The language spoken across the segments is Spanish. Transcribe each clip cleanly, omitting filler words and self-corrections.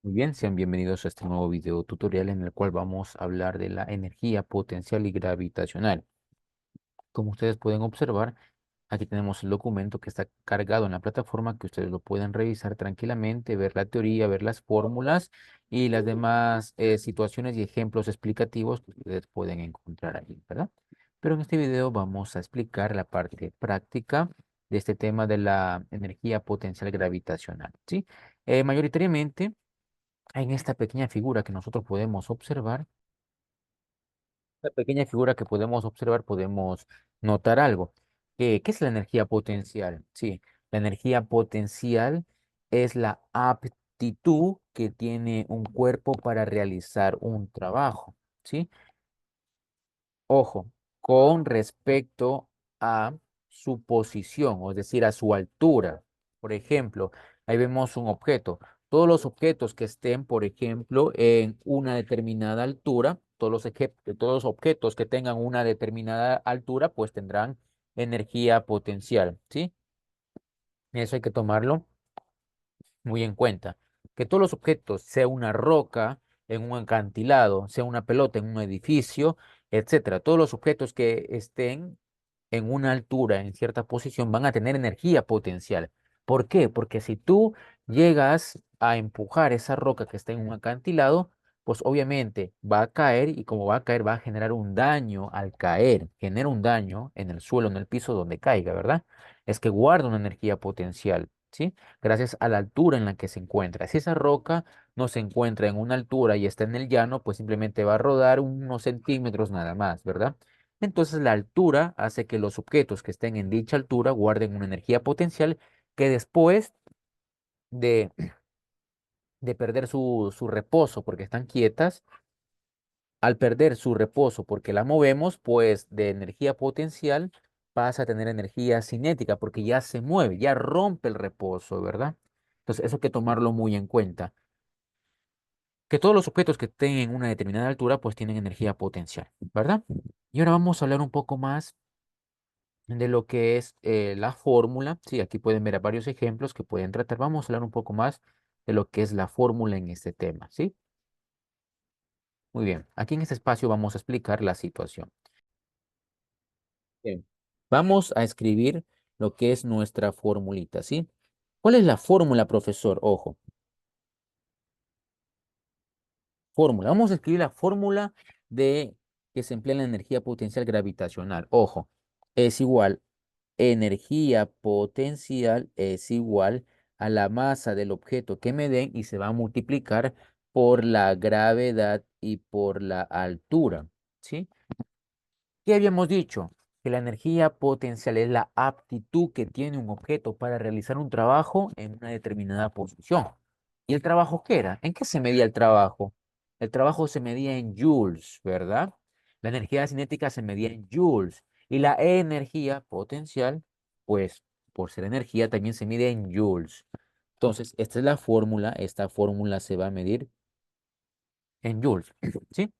Muy bien, sean bienvenidos a este nuevo video tutorial en el cual vamos a hablar de la energía potencial y gravitacional. Como ustedes pueden observar, aquí tenemos el documento que está cargado en la plataforma que ustedes lo pueden revisar tranquilamente, ver la teoría, ver las fórmulas y las demás situaciones y ejemplos explicativos que ustedes pueden encontrar ahí, ¿verdad? Pero en este video vamos a explicar la parte práctica de este tema de la energía potencial gravitacional, ¿sí? Mayoritariamente en esta pequeña figura que nosotros podemos observar, la pequeña figura que podemos observar, podemos notar algo. ¿Qué es la energía potencial? Sí, la energía potencial es la aptitud que tiene un cuerpo para realizar un trabajo, ¿sí? Ojo, con respecto a su posición, o es decir, a su altura. Por ejemplo, ahí vemos un objeto. Todos los objetos que estén, por ejemplo, en una determinada altura, todos los objetos que tengan una determinada altura, pues tendrán energía potencial, ¿sí? Eso hay que tomarlo muy en cuenta. Que todos los objetos, sea una roca en un acantilado, sea una pelota en un edificio, etcétera, todos los objetos que estén en una altura, en cierta posición, van a tener energía potencial. ¿Por qué? Porque si tú llegas a empujar esa roca que está en un acantilado, pues obviamente va a caer y como va a caer va a generar un daño al caer, genera un daño en el suelo, en el piso donde caiga, ¿verdad? Es que guarda una energía potencial, ¿sí? Gracias a la altura en la que se encuentra. Si esa roca no se encuentra en una altura y está en el llano, pues simplemente va a rodar unos centímetros nada más, ¿verdad? Entonces la altura hace que los objetos que estén en dicha altura guarden una energía potencial que después de, de perder su reposo porque están quietas, al perder su reposo porque la movemos, pues de energía potencial pasa a tener energía cinética porque ya se mueve, ya rompe el reposo, ¿verdad? Entonces eso hay que tomarlo muy en cuenta. Que todos los objetos que estén en una determinada altura pues tienen energía potencial, ¿verdad? Y ahora vamos a hablar un poco más de lo que es la fórmula. Sí, aquí pueden ver varios ejemplos que pueden tratar. Vamos a hablar un poco más de lo que es la fórmula en este tema, ¿sí? Muy bien, aquí en este espacio vamos a explicar la situación. Bien. Vamos a escribir lo que es nuestra formulita, ¿sí? ¿Cuál es la fórmula, profesor? Ojo, fórmula. Vamos a escribir la fórmula de que se emplea en la energía potencial gravitacional. Ojo, es igual energía potencial es igual a la masa del objeto que me den y se va a multiplicar por la gravedad y por la altura, ¿sí? ¿Qué habíamos dicho? Que la energía potencial es la aptitud que tiene un objeto para realizar un trabajo en una determinada posición. ¿Y el trabajo qué era? ¿En qué se medía el trabajo? El trabajo se medía en joules, ¿verdad? La energía cinética se medía en joules. Y la energía potencial, pues por ser energía, también se mide en joules. Entonces, esta es la fórmula. Esta fórmula se va a medir en joules, ¿sí?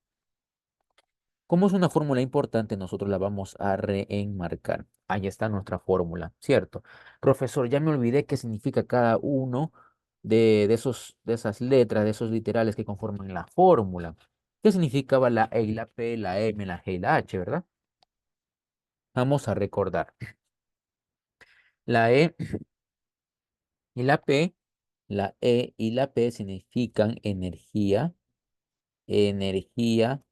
Como es una fórmula importante, nosotros la vamos a reenmarcar. Ahí está nuestra fórmula, ¿cierto? Profesor, ya me olvidé qué significa cada uno de esas letras, de esos literales que conforman la fórmula. ¿Qué significaba la E y la P, la M, la G y la H, verdad? Vamos a recordar. La E y la P, la E y la P significan energía, energía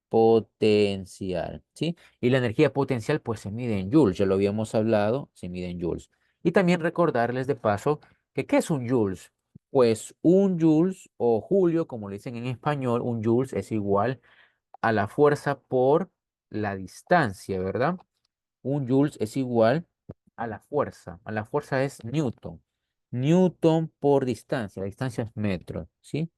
potencial, ¿sí? Y la energía potencial pues se mide en joules, ya lo habíamos hablado, se mide en joules. Y también recordarles de paso que ¿qué es un joules? Pues un joules o Julio, como le dicen en español, un joules es igual a la fuerza por la distancia, ¿verdad? Un joules es igual a la fuerza es Newton. Newton por distancia, la distancia es metro, ¿sí?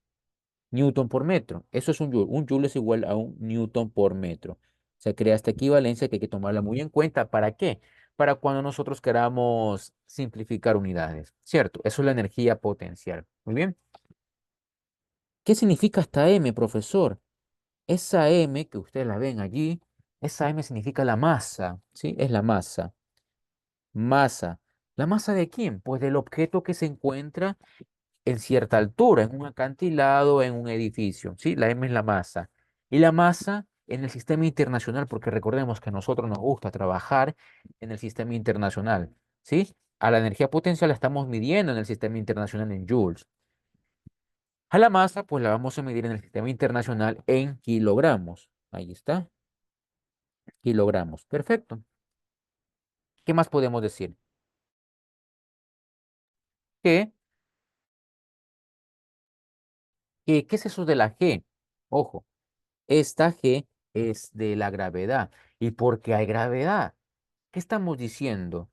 Newton por metro. Eso es un joule. Un joule es igual a un newton por metro. Se crea esta equivalencia que hay que tomarla muy en cuenta. ¿Para qué? Para cuando nosotros queramos simplificar unidades, ¿cierto? Eso es la energía potencial. Muy bien. ¿Qué significa esta M, profesor? Esa M que ustedes la ven allí, esa M significa la masa, ¿sí? Es la masa. Masa. ¿La masa de quién? Pues del objeto que se encuentra en cierta altura, en un acantilado, en un edificio, ¿sí? La M es la masa. Y la masa en el sistema internacional, porque recordemos que a nosotros nos gusta trabajar en el sistema internacional, ¿sí? A la energía potencial la estamos midiendo en el sistema internacional en joules. A la masa, pues la vamos a medir en el sistema internacional en kilogramos. Ahí está, kilogramos. Perfecto. ¿Qué más podemos decir? Que, ¿qué es eso de la G? Ojo, esta G es de la gravedad. ¿Y por qué hay gravedad? ¿Qué estamos diciendo?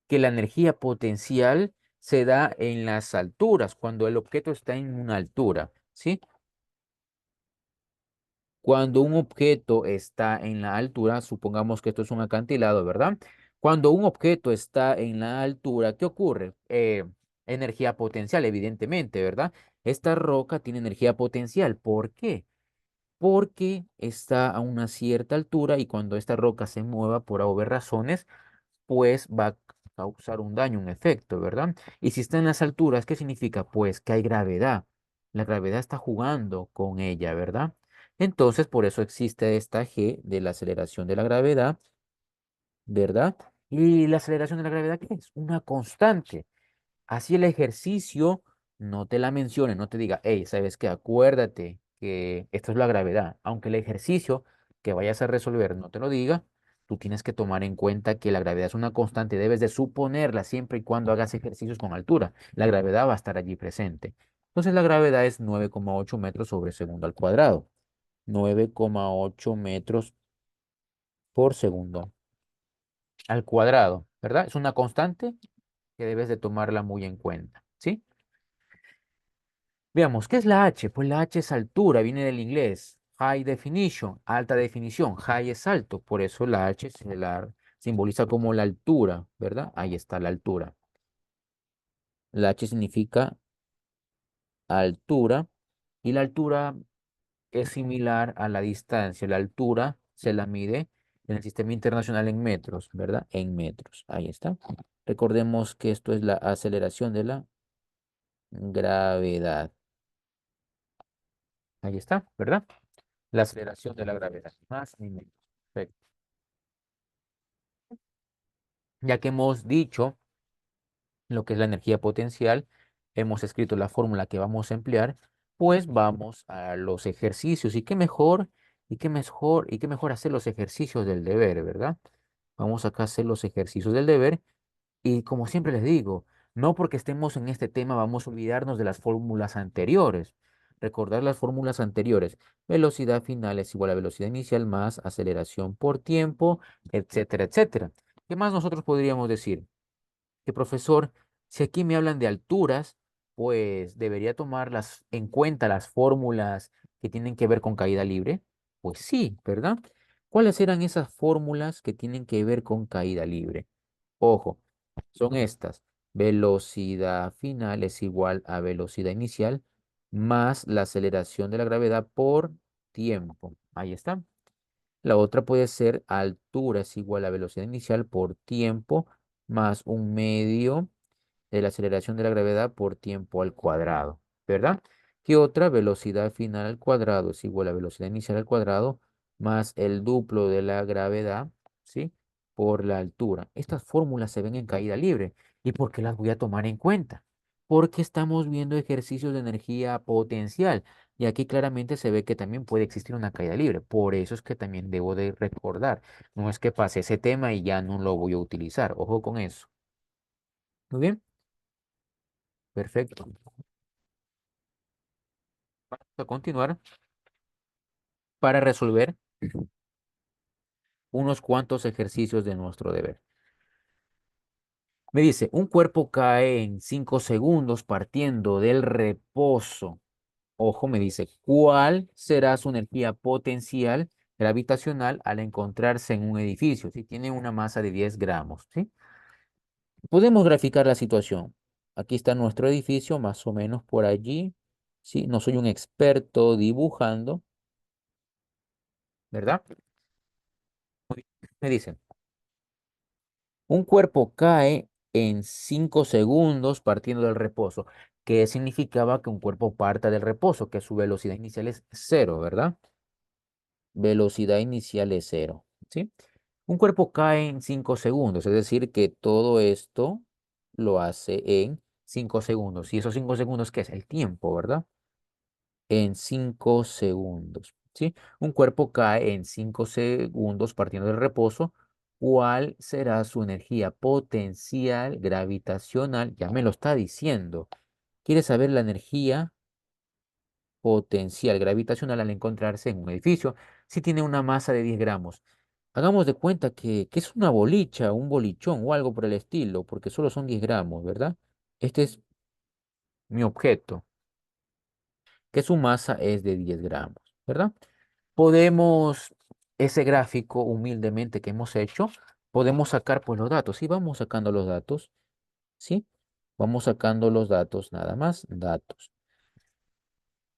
Que la energía potencial se da en las alturas, cuando el objeto está en una altura, ¿sí? Cuando un objeto está en la altura, supongamos que esto es un acantilado, ¿verdad? Cuando un objeto está en la altura, ¿qué ocurre? Energía potencial, evidentemente, ¿verdad? Esta roca tiene energía potencial. ¿Por qué? Porque está a una cierta altura y cuando esta roca se mueva por haber razones, pues va a causar un daño, un efecto, ¿verdad? Y si está en las alturas, ¿qué significa? Pues que hay gravedad. La gravedad está jugando con ella, ¿verdad? Entonces, por eso existe esta G de la aceleración de la gravedad, ¿verdad? Y la aceleración de la gravedad, ¿qué es? Una constante. Así el ejercicio no te la mencione, no te diga, hey, ¿sabes qué? Acuérdate que esto es la gravedad. Aunque el ejercicio que vayas a resolver no te lo diga, tú tienes que tomar en cuenta que la gravedad es una constante, debes de suponerla siempre y cuando hagas ejercicios con altura. La gravedad va a estar allí presente. Entonces la gravedad es 9,8 metros sobre segundo al cuadrado. 9,8 metros por segundo al cuadrado, ¿verdad? Es una constante que debes de tomarla muy en cuenta, ¿sí? Veamos, ¿qué es la H? Pues la H es altura, viene del inglés. High definition, alta definición. High es alto, por eso la H se la simboliza como la altura, ¿verdad? Ahí está la altura. La H significa altura y la altura es similar a la distancia. La altura se la mide en el sistema internacional en metros, ¿verdad? En metros. Ahí está. Recordemos que esto es la aceleración de la gravedad. Ahí está, ¿verdad? La aceleración de la gravedad. Más ni menos. Perfecto. Ya que hemos dicho lo que es la energía potencial, hemos escrito la fórmula que vamos a emplear, pues vamos a los ejercicios. Y qué mejor hacer los ejercicios del deber, ¿verdad? Vamos acá a hacer los ejercicios del deber. Y como siempre les digo, no porque estemos en este tema vamos a olvidarnos de las fórmulas anteriores. Recordar las fórmulas anteriores. Velocidad final es igual a velocidad inicial más aceleración por tiempo, etcétera, etcétera. ¿Qué más nosotros podríamos decir? Que profesor, si aquí me hablan de alturas, pues debería tomar en cuenta las fórmulas que tienen que ver con caída libre. Pues sí, ¿verdad? ¿Cuáles eran esas fórmulas que tienen que ver con caída libre? Ojo, son estas. Velocidad final es igual a velocidad inicial más la aceleración de la gravedad por tiempo. Ahí está. La otra puede ser altura es igual a velocidad inicial por tiempo más un medio de la aceleración de la gravedad por tiempo al cuadrado, ¿verdad? ¿Qué otra? Velocidad final al cuadrado es igual a velocidad inicial al cuadrado más el duplo de la gravedad, ¿sí? Por la altura. Estas fórmulas se ven en caída libre. ¿Y por qué las voy a tomar en cuenta? Porque estamos viendo ejercicios de energía potencial. Y aquí claramente se ve que también puede existir una caída libre. Por eso es que también debo de recordar. No es que pase ese tema y ya no lo voy a utilizar. Ojo con eso. Muy bien. Perfecto. Vamos a continuar para resolver unos cuantos ejercicios de nuestro deber. Me dice, un cuerpo cae en 5 segundos partiendo del reposo. Ojo, me dice, ¿cuál será su energía potencial gravitacional al encontrarse en un edificio? Si tiene una masa de 10 gramos, ¿sí? Podemos graficar la situación. Aquí está nuestro edificio, más o menos por allí. Sí, no soy un experto dibujando, ¿verdad? Me dicen, un cuerpo cae en 5 segundos partiendo del reposo, que significaba que un cuerpo parta del reposo, que su velocidad inicial es cero, ¿verdad? Velocidad inicial es cero, ¿sí? Un cuerpo cae en 5 segundos, es decir, que todo esto lo hace en 5 segundos. ¿Y esos 5 segundos qué es? El tiempo, ¿verdad? En 5 segundos, ¿sí? Un cuerpo cae en 5 segundos partiendo del reposo. ¿Cuál será su energía potencial gravitacional? Ya me lo está diciendo. ¿Quieres saber la energía potencial gravitacional al encontrarse en un edificio si tiene una masa de 10 gramos? Hagamos de cuenta que es una bolicha, un bolichón o algo por el estilo, porque solo son 10 gramos, ¿verdad? Este es mi objeto, que su masa es de 10 gramos, ¿verdad? Podemos, ese gráfico humildemente que hemos hecho, podemos sacar pues los datos. Sí, vamos sacando los datos, ¿sí? Vamos sacando los datos, nada más, datos.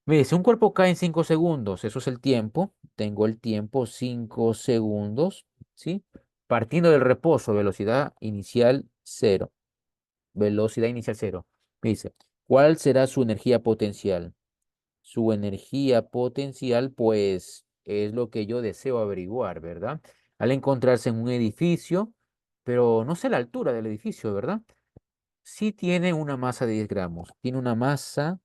Mire, si un cuerpo cae en 5 segundos, eso es el tiempo. Tengo el tiempo 5 segundos, ¿sí? Partiendo del reposo, velocidad inicial cero. Velocidad inicial cero. Me dice, ¿cuál será su energía potencial? Su energía potencial, pues, es lo que yo deseo averiguar, ¿verdad? Al encontrarse en un edificio, pero no sé la altura del edificio, ¿verdad? Sí tiene una masa de 10 gramos. Tiene una masa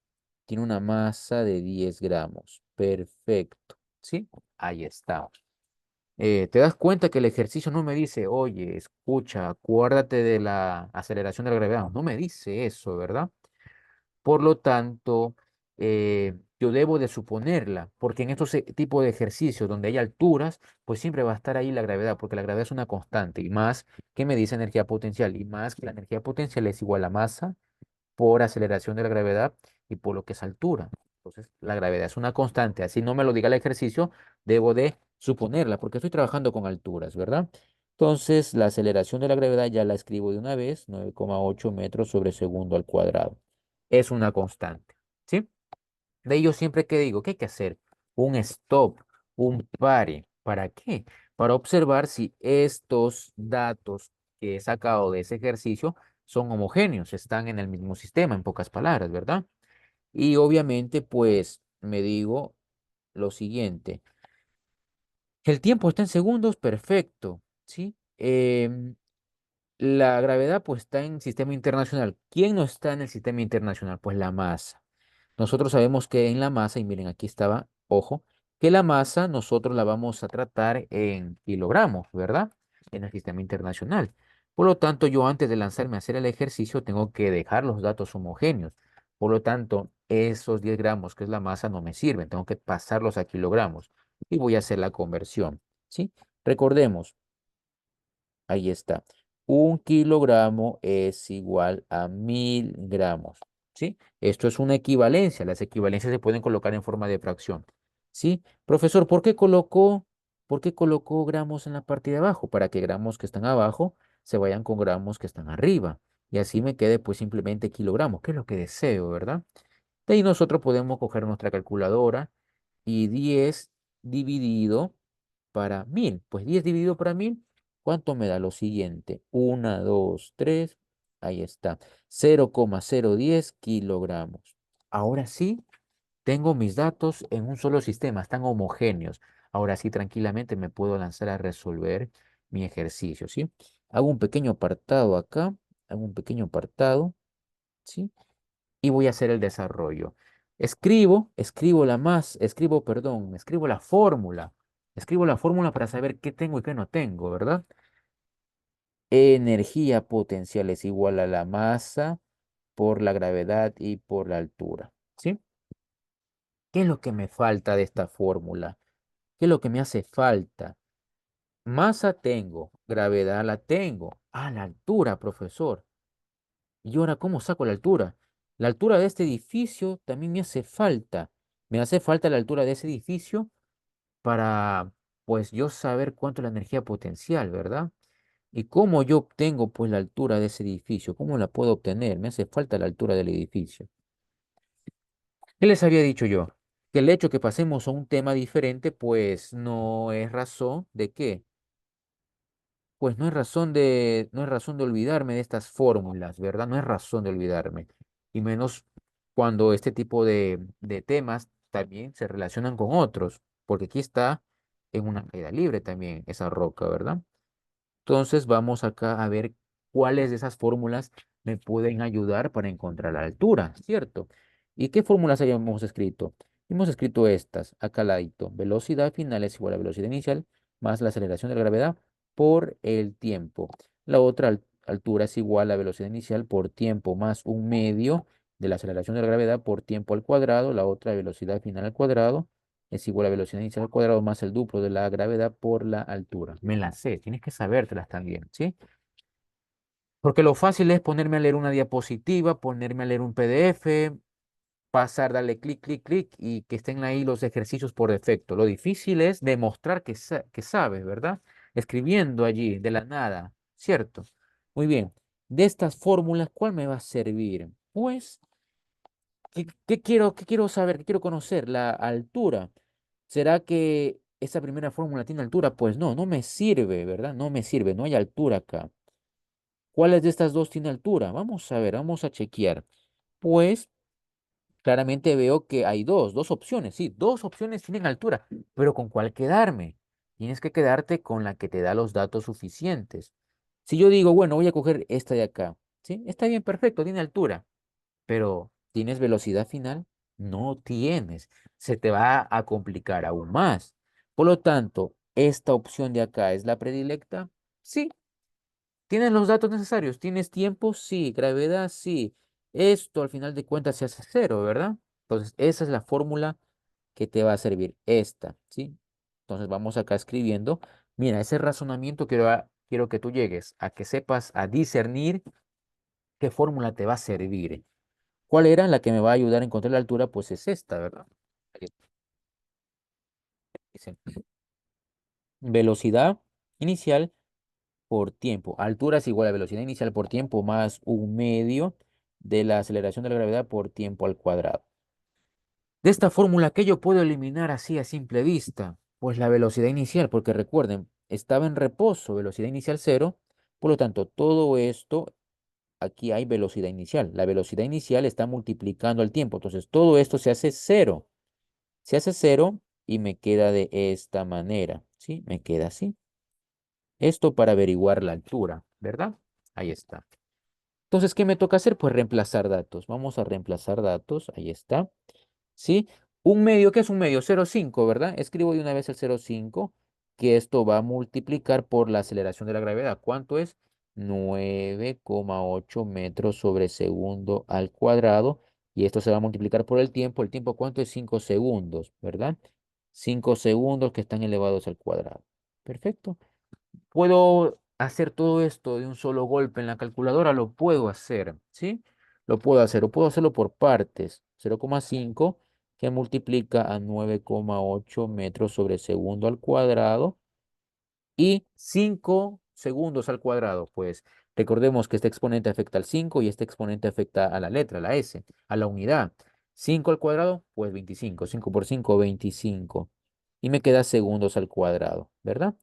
de 10 gramos. Perfecto. ¿Sí? Ahí está. ¿Te das cuenta que el ejercicio no me dice, oye, escucha, acuérdate de la aceleración de la gravedad? No me dice eso, ¿verdad? Por lo tanto, yo debo de suponerla, porque en estos tipos de ejercicios donde hay alturas, pues siempre va a estar ahí la gravedad, porque la gravedad es una constante, y más que me dice energía potencial, y más que la energía potencial es igual a masa por aceleración de la gravedad y por lo que es altura. Entonces, la gravedad es una constante, así no me lo diga el ejercicio, debo de suponerla, porque estoy trabajando con alturas, ¿verdad? Entonces, la aceleración de la gravedad ya la escribo de una vez, 9,8 metros sobre segundo al cuadrado. Es una constante, ¿sí? De ello siempre que digo, ¿qué hay que hacer? Un stop, un pare. ¿Para qué? Para observar si estos datos que he sacado de ese ejercicio son homogéneos, están en el mismo sistema, en pocas palabras, ¿verdad? Y obviamente, pues, me digo lo siguiente. El tiempo está en segundos, perfecto, ¿sí? La gravedad, pues, está en sistema internacional. ¿Quién no está en el sistema internacional? Pues la masa. Nosotros sabemos que en la masa, y miren, aquí estaba, ojo, que la masa nosotros la vamos a tratar en kilogramos, ¿verdad? En el sistema internacional. Por lo tanto, yo antes de lanzarme a hacer el ejercicio tengo que dejar los datos homogéneos. Por lo tanto, esos 10 gramos, que es la masa, no me sirven. Tengo que pasarlos a kilogramos y voy a hacer la conversión, ¿sí? Recordemos, ahí está. 1 kilogramo es igual a 1000 gramos. ¿Sí? Esto es una equivalencia. Las equivalencias se pueden colocar en forma de fracción. ¿Sí? Profesor, ¿por qué colocó gramos en la parte de abajo? Para que gramos que están abajo se vayan con gramos que están arriba. Y así me quede pues simplemente kilogramos, que es lo que deseo, ¿verdad? De ahí nosotros podemos coger nuestra calculadora y 10 dividido para 1000. Pues 10 dividido para 1000, ¿cuánto me da lo siguiente? 1, 2, 3, ahí está. 0,010 kilogramos. Ahora sí, tengo mis datos en un solo sistema, están homogéneos. Ahora sí, tranquilamente me puedo lanzar a resolver mi ejercicio, ¿sí? Hago un pequeño apartado acá, hago un pequeño apartado, ¿sí? Y voy a hacer el desarrollo. Escribo la fórmula. Escribo la fórmula para saber qué tengo y qué no tengo, ¿verdad? Energía potencial es igual a la masa por la gravedad y por la altura, ¿sí? ¿Qué es lo que me falta de esta fórmula? ¿Qué es lo que me hace falta? Masa tengo, gravedad la tengo. Ah, la altura, profesor. ¿Y ahora cómo saco la altura? La altura de este edificio también me hace falta. Me hace falta la altura de ese edificio para, pues, yo saber cuánto es la energía potencial, ¿verdad? ¿Y cómo yo obtengo, pues, la altura de ese edificio? ¿Cómo la puedo obtener? Me hace falta la altura del edificio. ¿Qué les había dicho yo? Que el hecho que pasemos a un tema diferente, pues, no es razón de qué. pues no es razón de olvidarme de estas fórmulas, ¿verdad? No es razón de olvidarme. Y menos cuando este tipo de temas también se relacionan con otros, porque aquí está en una caída libre también esa roca, ¿verdad? Entonces vamos acá a ver cuáles de esas fórmulas me pueden ayudar para encontrar la altura, ¿cierto? ¿Y qué fórmulas hayamos escrito? Hemos escrito estas, acá al ladito. Velocidad final es igual a velocidad inicial más la aceleración de la gravedad por el tiempo. La otra altura es igual a velocidad inicial por tiempo más un medio de la aceleración de la gravedad por tiempo al cuadrado. La otra velocidad final al cuadrado es igual a velocidad inicial al cuadrado más el duplo de la gravedad por la altura. Me las sé, tienes que sabértelas también, ¿sí? Porque lo fácil es ponerme a leer una diapositiva, ponerme a leer un PDF, pasar, darle clic, clic, clic y que estén ahí los ejercicios por defecto. Lo difícil es demostrar que sabes, ¿verdad? Escribiendo allí de la nada, ¿cierto? Muy bien. De estas fórmulas, ¿cuál me va a servir? Pues ¿qué quiero saber? ¿Qué quiero conocer? La altura. ¿Será que esa primera fórmula tiene altura? Pues no, no me sirve, ¿verdad? No me sirve, no hay altura acá. ¿Cuáles de estas dos tiene altura? Vamos a ver, vamos a chequear. Pues claramente veo que hay dos opciones, sí, dos opciones tienen altura, pero ¿con cuál quedarme? Tienes que quedarte con la que te da los datos suficientes. Si yo digo, bueno, voy a coger esta de acá, ¿sí? Está bien, perfecto, tiene altura. Pero ¿tienes velocidad final? No tienes. Se te va a complicar aún más. Por lo tanto, ¿esta opción de acá es la predilecta? Sí. ¿Tienes los datos necesarios? ¿Tienes tiempo? Sí. ¿Gravedad? Sí. Esto al final de cuentas se hace cero, ¿verdad? Entonces, esa es la fórmula que te va a servir. Esta, ¿sí? Entonces, vamos acá escribiendo. Mira, ese razonamiento quiero que tú llegues a que sepas a discernir qué fórmula te va a servir. ¿Cuál era la que me va a ayudar a encontrar la altura? Pues es esta, ¿verdad? Ahí dice, velocidad inicial por tiempo. Altura es igual a velocidad inicial por tiempo más un medio de la aceleración de la gravedad por tiempo al cuadrado. De esta fórmula, ¿qué yo puedo eliminar así a simple vista? Pues la velocidad inicial, porque recuerden, estaba en reposo, velocidad inicial cero. Por lo tanto, todo esto, aquí hay velocidad inicial. La velocidad inicial está multiplicando el tiempo. Entonces, todo esto se hace cero. Se hace cero y me queda de esta manera, ¿sí? Me queda así. Esto para averiguar la altura, ¿verdad? Ahí está. Entonces, ¿qué me toca hacer? Pues reemplazar datos. Vamos a reemplazar datos. Ahí está. ¿Sí? Un medio, ¿qué es un medio? 0,5, ¿verdad? Escribo de una vez el 0,5, que esto va a multiplicar por la aceleración de la gravedad. ¿Cuánto es? 9,8 metros sobre segundo al cuadrado. Y esto se va a multiplicar por el tiempo. ¿El tiempo cuánto es? 5 segundos, ¿verdad? 5 segundos que están elevados al cuadrado. Perfecto. ¿Puedo hacer todo esto de un solo golpe en la calculadora? Lo puedo hacer, ¿sí? Lo puedo hacer, o puedo hacerlo por partes. 0,5 que multiplica a 9,8 metros sobre segundo al cuadrado y 5 segundos al cuadrado. Pues recordemos que este exponente afecta al 5 y este exponente afecta a la letra, la S, a la unidad. 5 al cuadrado, pues 25. 5 por 5, 25. Y me queda segundos al cuadrado, ¿verdad?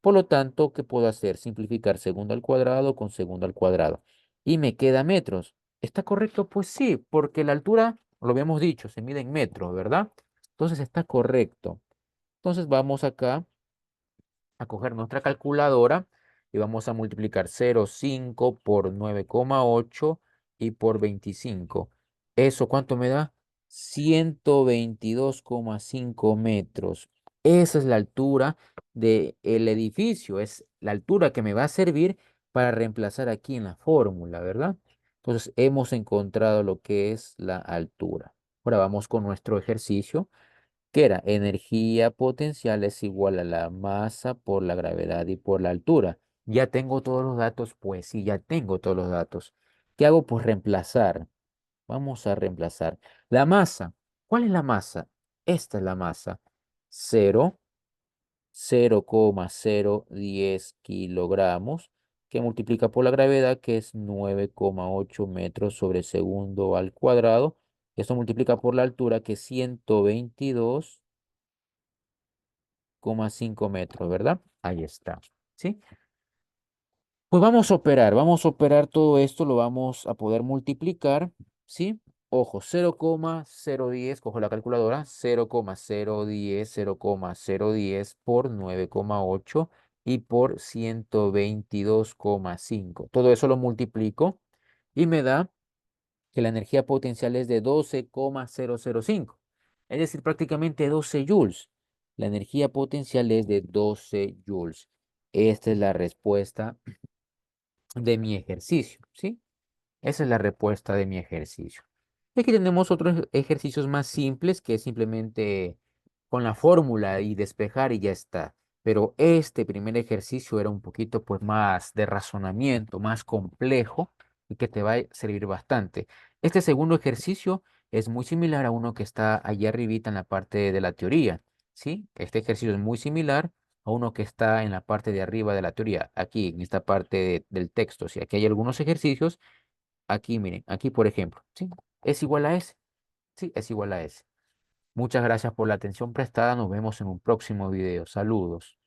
Por lo tanto, ¿qué puedo hacer? Simplificar segundo al cuadrado con segundo al cuadrado. Y me queda metros. ¿Está correcto? Pues sí, porque la altura, lo habíamos dicho, se mide en metros, ¿verdad? Entonces está correcto. Entonces vamos acá a coger nuestra calculadora y vamos a multiplicar 0,5 por 9,8 y por 25. ¿Eso cuánto me da? 122,5 metros. Esa es la altura del edificio, es la altura que me va a servir para reemplazar aquí en la fórmula, ¿verdad? Entonces hemos encontrado lo que es la altura. Ahora vamos con nuestro ejercicio que era energía potencial es igual a la masa por la gravedad y por la altura. Ya tengo todos los datos, pues sí, ya tengo todos los datos. ¿Qué hago? Pues reemplazar. Vamos a reemplazar. La masa. ¿Cuál es la masa? Esta es la masa. 0, 0,010 kilogramos, que multiplica por la gravedad, que es 9,8 metros sobre segundo al cuadrado. Esto multiplica por la altura, que es 122,5 metros, ¿verdad? Ahí está, ¿sí? Pues vamos a operar todo esto, lo vamos a poder multiplicar, ¿sí? Ojo, 0,010, cojo la calculadora, 0,010, 0,010 por 9,8 y por 122,5. Todo eso lo multiplico y me da que la energía potencial es de 12,005, es decir, prácticamente 12 joules. La energía potencial es de 12 joules. Esta es la respuesta de mi ejercicio, ¿sí? Esa es la respuesta de mi ejercicio. Y aquí tenemos otros ejercicios más simples que es simplemente con la fórmula y despejar y ya está. Pero este primer ejercicio era un poquito pues más de razonamiento, más complejo y que te va a servir bastante. Este segundo ejercicio es muy similar a uno que está allá arribita en la parte de la teoría, ¿sí? Este ejercicio es muy similar a uno que está en la parte de arriba de la teoría, aquí en esta parte del texto. Si aquí hay algunos ejercicios. Aquí, miren, aquí por ejemplo, ¿sí? Es igual a ese, sí, es igual a ese. Muchas gracias por la atención prestada. Nos vemos en un próximo video. Saludos.